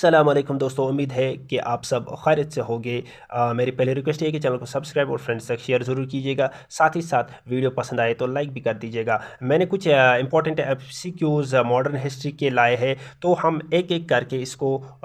अस्सलाम वालेकुम दोस्तों, उम्मीद है कि आप सब खैरियत से होंगे। मेरी पहली रिक्वेस्ट है कि चैनल को सब्सक्राइब और फ्रेंड्स तक शेयर ज़रूर कीजिएगा। साथ ही साथ वीडियो पसंद आए तो लाइक भी कर दीजिएगा। मैंने कुछ इंपॉर्टेंट एमसीक्यूज़ मॉडर्न हिस्ट्री के लाए हैं, तो हम एक एक करके इसको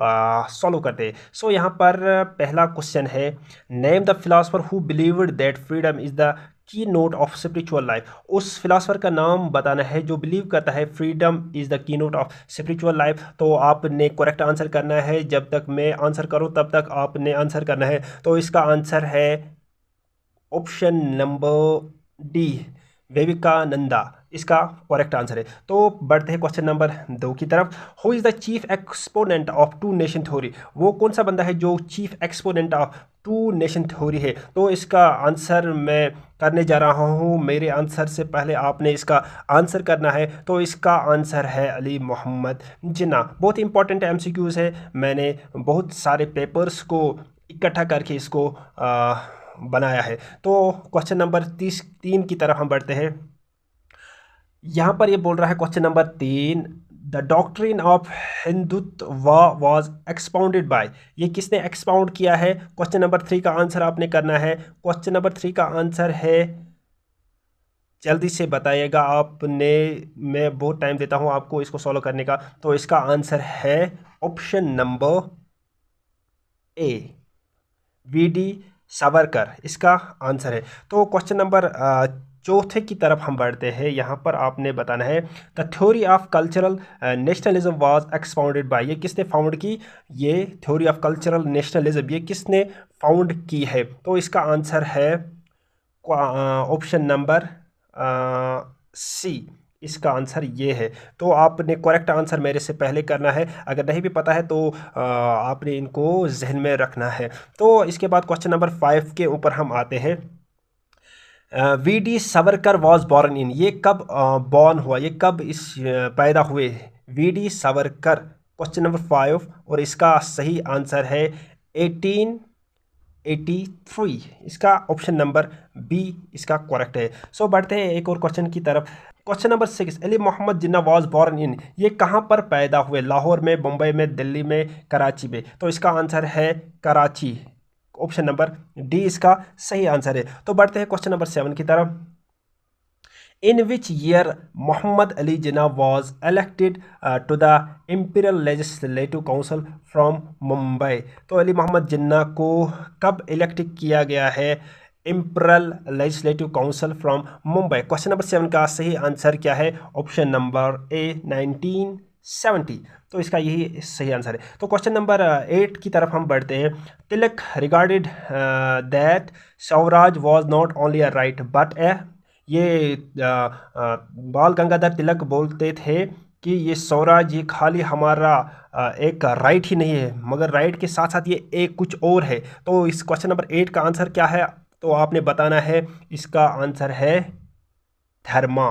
सॉल्व करते हैं। सो यहाँ पर पहला क्वेश्चन है, name the philosopher who believed that freedom is the key note of spiritual life. उस फिलासफर का नाम बताना है जो बिलीव करता है freedom is the key note of spiritual life. तो आपने करेक्ट आंसर करना है। जब तक मैं आंसर करूं तब तक आपने आंसर करना है। तो इसका आंसर है ऑप्शन नंबर डी, विवेकानंदा इसका करेक्ट आंसर है। तो बढ़ते हैं क्वेश्चन नंबर 2 की तरफ। Who is the chief exponent of two nation theory. वो कौन सा बंदा है जो chief exponent of two nation theory है। तो इसका आंसर मैं करने जा रहा हूँ। मेरे आंसर से पहले आपने इसका आंसर करना है। तो इसका आंसर है अली मोहम्मद जिन्ना। बहुत इंपॉर्टेंट एमसीक्यूज़ है। मैंने बहुत सारे पेपर्स को इकट्ठा करके इसको बनाया है। तो क्वेश्चन नंबर 3 की तरफ हम बढ़ते हैं। यहाँ पर ये बोल रहा है question number 3, the doctrine of Hindutva was expounded by. ये किसने एक्सपाउंड किया है। क्वेश्चन नंबर 3 का आंसर आपने करना है। क्वेश्चन नंबर 3 का आंसर है, जल्दी से बताइएगा आपने, मैं बहुत टाइम देता हूँ आपको इसको सॉल्व करने का। तो इसका आंसर है ऑप्शन नंबर ए, वी.डी. सावरकर इसका आंसर है। तो क्वेश्चन नंबर 4 की तरफ हम बढ़ते हैं। यहाँ पर आपने बताना है, the theory of cultural nationalism was expounded by. ये किसने फाउंड की। ये थ्योरी ऑफ कल्चरल नेशनलिज्म ये किसने फाउंड की है। तो इसका आंसर है ऑप्शन नंबर सी, इसका आंसर ये है। तो आपने करेक्ट आंसर मेरे से पहले करना है। अगर नहीं भी पता है तो आपने इनको जहन में रखना है। तो इसके बाद क्वेश्चन नंबर 5 के ऊपर हम आते हैं। VD. Savarkar was born in. ये कब बॉर्न हुआ, ये कब पैदा हुए वी.डी. सावरकर। क्वेश्चन नंबर 5 और इसका सही आंसर है 1883। इसका ऑप्शन नंबर बी इसका करेक्ट है। सो बढ़ते हैं एक और क्वेश्चन की तरफ। Question number 6, Ali Mohammad Jinnah was born in. ये कहाँ पर पैदा हुए, लाहौर में, मुंबई में, दिल्ली में, कराची में। तो इसका आंसर है कराची। ऑप्शन नंबर डी इसका सही आंसर है। तो बढ़ते हैं क्वेश्चन नंबर 7 की तरफ। In which year Mohammad Ali Jinnah was elected to the imperial legislative council from Mumbai. तो अली मोहम्मद जिन्ना को कब इलेक्ट किया गया है imperial legislative council from Mumbai. Question number 7 का सही आंसर क्या है। ऑप्शन नंबर ए, 1970। तो इसका यही सही आंसर है। तो क्वेश्चन नंबर 8 की तरफ हम बढ़ते हैं। Tilak regarded that Swaraj was not only a right but a. ये बाल गंगाधर तिलक बोलते थे कि ये स्वराज ये खाली हमारा एक राइट ही नहीं है, मगर राइट के साथ साथ ये एक कुछ और है। तो इस क्वेश्चन नंबर 8 का आंसर क्या है, तो आपने बताना है। इसका आंसर है धर्मा।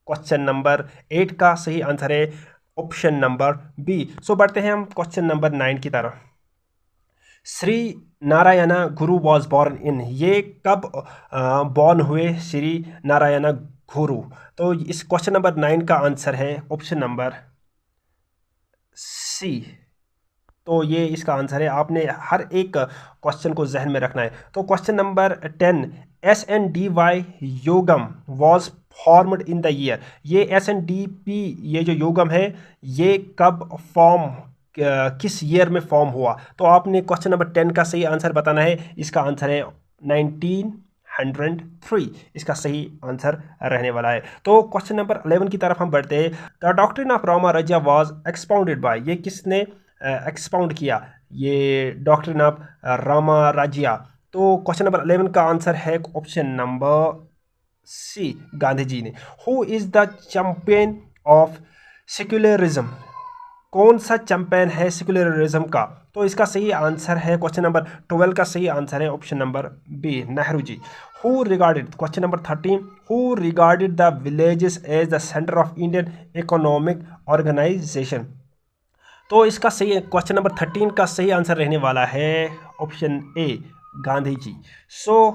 क्वेश्चन नंबर 8 का सही आंसर है ऑप्शन नंबर बी। सो बढ़ते हैं हम क्वेश्चन नंबर 9 की तरफ। श्री नारायणा गुरु वॉज बॉर्न इन। ये कब बॉर्न हुए श्री नारायणा गुरु। तो इस क्वेश्चन नंबर 9 का आंसर है ऑप्शन नंबर सी। तो ये इसका आंसर है। आपने हर एक क्वेश्चन को जहन में रखना है। तो question number 10, SNDY Yogam was formed in the year. ये SNDP ये जो योगम है ये कब फॉर्म किस ईयर में फॉर्म हुआ। तो आपने क्वेश्चन नंबर 10 का सही आंसर बताना है। इसका आंसर है 1903। इसका सही आंसर रहने वाला है। तो क्वेश्चन नंबर 11 की तरफ हम बढ़ते हैं। The doctrine of Rama Rajya was expounded by. ये किसने एक्सपाउंड किया, ये डॉक्ट्रिन ऑफ रामा राज्या। तो क्वेश्चन नंबर 11 का आंसर है ऑप्शन नंबर सी, गांधी जी ने। Who is the champion of secularism. कौन सा चैंपियन है सेक्युलरिज्म का। तो इसका सही आंसर है क्वेश्चन नंबर 12 का सही आंसर है option number B, Nehru ji. Who regarded, question number 13, who regarded the villages as the centre of Indian economic organisation. तो इसका सही क्वेश्चन नंबर 13 का सही आंसर रहने वाला है option A, Gandhi ji. So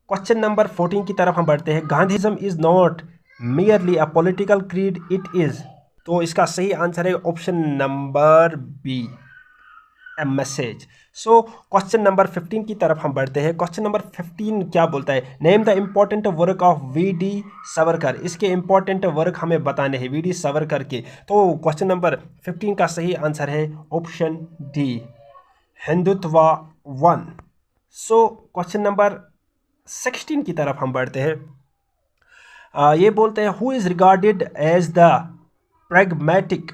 question number 14 की तरफ हम बढ़ते हैं। Gandhism is not merely a political creed, it is. तो इसका सही आंसर है option number B, a message. So question number 15 की तरफ हम बढ़ते हैं। क्वेश्चन नंबर 15 क्या बोलता है, name the important work of VD. Savarkar. इसके इम्पॉर्टेंट वर्क हमें बताने हैं वी.डी. सावरकर के। तो क्वेश्चन नंबर 15 का सही आंसर है option D, Hindutva one. So question number 16 की तरफ हम बढ़ते हैं। ये बोलते हैं who is regarded as the pragmatic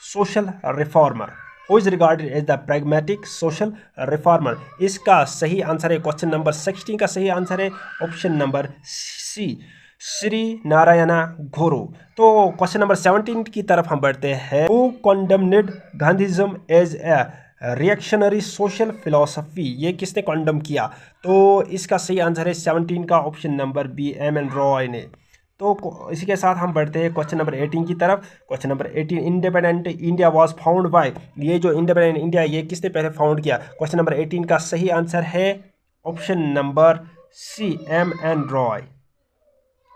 social reformer। Who is regarded as the pragmatic social reformer। इसका सही आंसर है, क्वेश्चन नंबर 16 का सही आंसर है option number C, Shri Narayana Guru. तो क्वेश्चन नंबर 17 की तरफ हम बढ़ते हैं। Who condemned Gandhism as a reactionary social philosophy. ये किसने कॉन्डम किया? तो इसका सही आंसर है 17 का option number B, M N Roy ने। तो इसी के साथ हम बढ़ते हैं क्वेश्चन नंबर 18 की तरफ। Question number 18, independent India was found by. ये जो इंडिपेंडेंट इंडिया ये किसने पहले फाउंड किया? क्वेश्चन नंबर 18 का सही आंसर है option number C, M N Roy.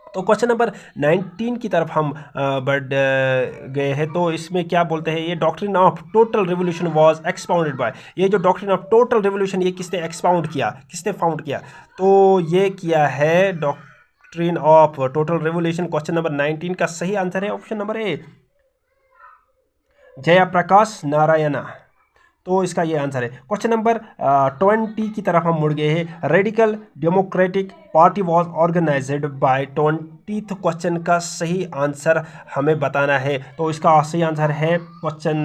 तो क्वेश्चन नंबर 19 की तरफ हम बढ़ गए हैं। तो इसमें क्या बोलते हैं, ये doctrine of total revolution was expounded by. ये जो डॉक्ट्रिन ऑफ टोटल रिवोल्यूशन ये किसने एक्सपाउंड किया, किसने फाउंड किया? तो ये किया है doctrine of total revolution. Question number 19 का सही आंसर है option number A, Jayaprakash Narayana. तो इसका ये आंसर है। क्वेश्चन नंबर 20 की तरफ हम मुड़ गए हैं। Radical democratic party was organised by. 20th question का सही आंसर हमें बताना है। तो इसका सही आंसर है क्वेश्चन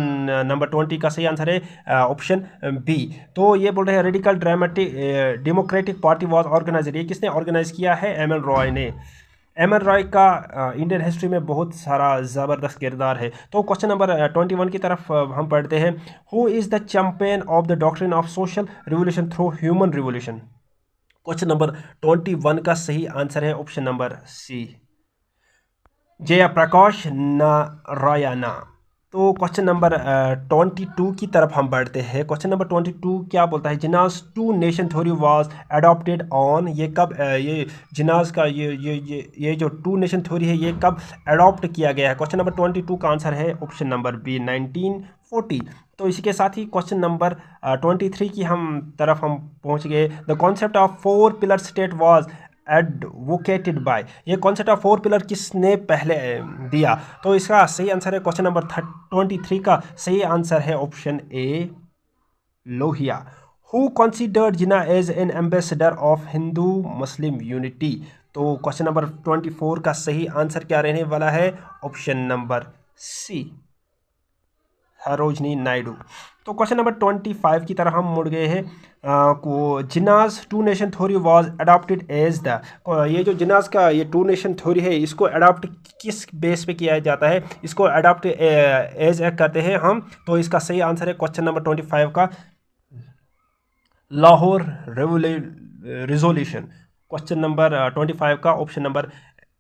नंबर 20 का सही आंसर है ऑप्शन बी। तो ये बोल रहे हैं radical democratic party was organised, ये किसने ऑर्गेनाइज किया है? एम एन रॉय ने। एम एन रॉय का इंडियन हिस्ट्री में बहुत सारा ज़बरदस्त किरदार है। तो क्वेश्चन नंबर 21 की तरफ हम पढ़ते हैं। Who is the champion of the doctrine of social revolution through human revolution. Question number 21 का सही आंसर है option number C, Jayaprakash Narayana. तो क्वेश्चन नंबर 22 की तरफ हम बढ़ते हैं। क्वेश्चन नंबर 22 क्या बोलता है, Jinnah's two nation theory was adopted on. ये कब ये जिनास का ये जो टू नेशन थ्योरी है ये कब अडॉप्ट किया गया है? क्वेश्चन नंबर 22 का आंसर है ऑप्शन नंबर बी, 1940। तो इसी के साथ ही क्वेश्चन नंबर 23 की तरफ हम पहुंच गए। The concept of 4 pillar state was advocated by. ये कॉन्सेप्ट ऑफ 4 पिलर किसने पहले दिया? तो इसका सही आंसर है क्वेश्चन नंबर 23 का सही आंसर है option A, Lohia. Who considered Jinnah as an ambassador of Hindu Muslim unity. तो क्वेश्चन नंबर 24 का सही आंसर क्या रहने वाला है? Option number C, Sarojini Naidu. तो क्वेश्चन नंबर 25 की तरह हम मुड़ गए हैं। को Jinnah's two nation theory was adopted as the. ये जो जिन्नाज का ये टू नेशन थ्योरी है इसको अडॉप्ट किस बेस पे किया जाता है? इसको अडॉप्ट एज करते हैं हम। तो इसका सही आंसर है क्वेश्चन नंबर 25 का लाहौर रिजोल्यूशन। क्वेश्चन नंबर 25 का ऑप्शन नंबर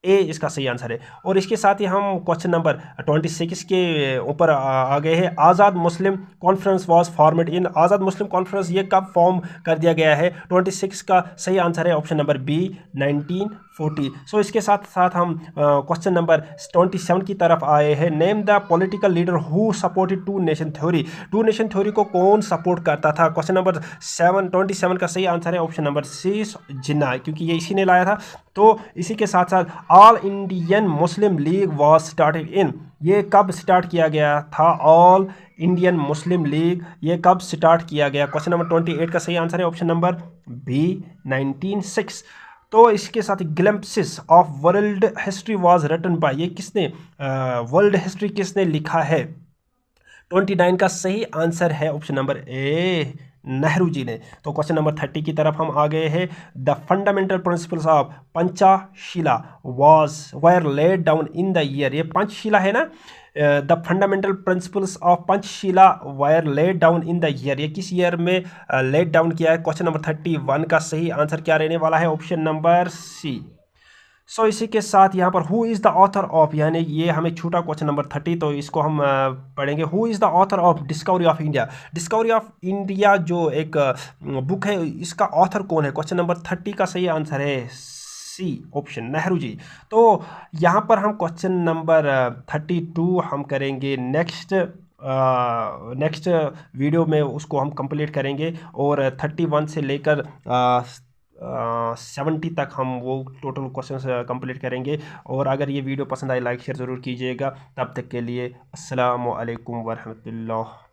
ए इसका सही आंसर है। और इसके साथ ही हम क्वेश्चन नंबर 26 के ऊपर आ गए हैं। Azad Muslim conference was formed in. Azad Muslim conference ये कब फॉर्म कर दिया गया है? 26 का सही आंसर है ऑप्शन नंबर बी, 1940। सो इसके साथ साथ हम क्वेश्चन नंबर 27 की तरफ आए हैं। Name the political leader who supported two nation theory. Two nation theory को कौन सपोर्ट करता था? क्वेश्चन नंबर 27 का सही आंसर है ऑप्शन नंबर सी, जिन्ना, क्योंकि ये इसी ने लाया था। तो इसी के साथ साथ all Indian Muslim league was started in. ये कब स्टार्ट किया गया था? ऑल इंडियन मुस्लिम लीग ये कब स्टार्ट किया गया? क्वेश्चन नंबर 28 का सही आंसर है ऑप्शन नंबर बी, 1906। तो इसके साथ glimpses of world history was written by. ये किसने वर्ल्ड हिस्ट्री किसने लिखा है? 29 का सही आंसर है ऑप्शन नंबर ए, नेहरू जी ने। तो क्वेश्चन नंबर 30 की तरफ हम आ गए हैं। The fundamental principles of Panchsheela were laid down in the year. ये पंचशीला है ना, the fundamental principles of Panchsheela were laid down in the year, ये किस ईयर में लेड डाउन किया है? क्वेश्चन नंबर 31 का सही आंसर क्या रहने वाला है? ऑप्शन नंबर सी। सो इसी के साथ यहाँ पर who is the author of, यानी ये हमें छूटा क्वेश्चन नंबर 30, तो इसको हम पढ़ेंगे। Who is the author of discovery of India. Discovery of India जो एक बुक है इसका ऑथर कौन है? क्वेश्चन नंबर 30 का सही आंसर है सी, ऑप्शन नेहरू जी। तो यहाँ पर हम क्वेश्चन नंबर 32 हम करेंगे नेक्स्ट नेक्स्ट वीडियो में उसको हम कंप्लीट करेंगे, और 31 से लेकर 70 तक हम वो टोटल क्वेश्चन कंप्लीट करेंगे। और अगर ये वीडियो पसंद आए, लाइक शेयर ज़रूर कीजिएगा। तब तक के लिए अस्सलामु अलैकुम वरहमतुल्लाह।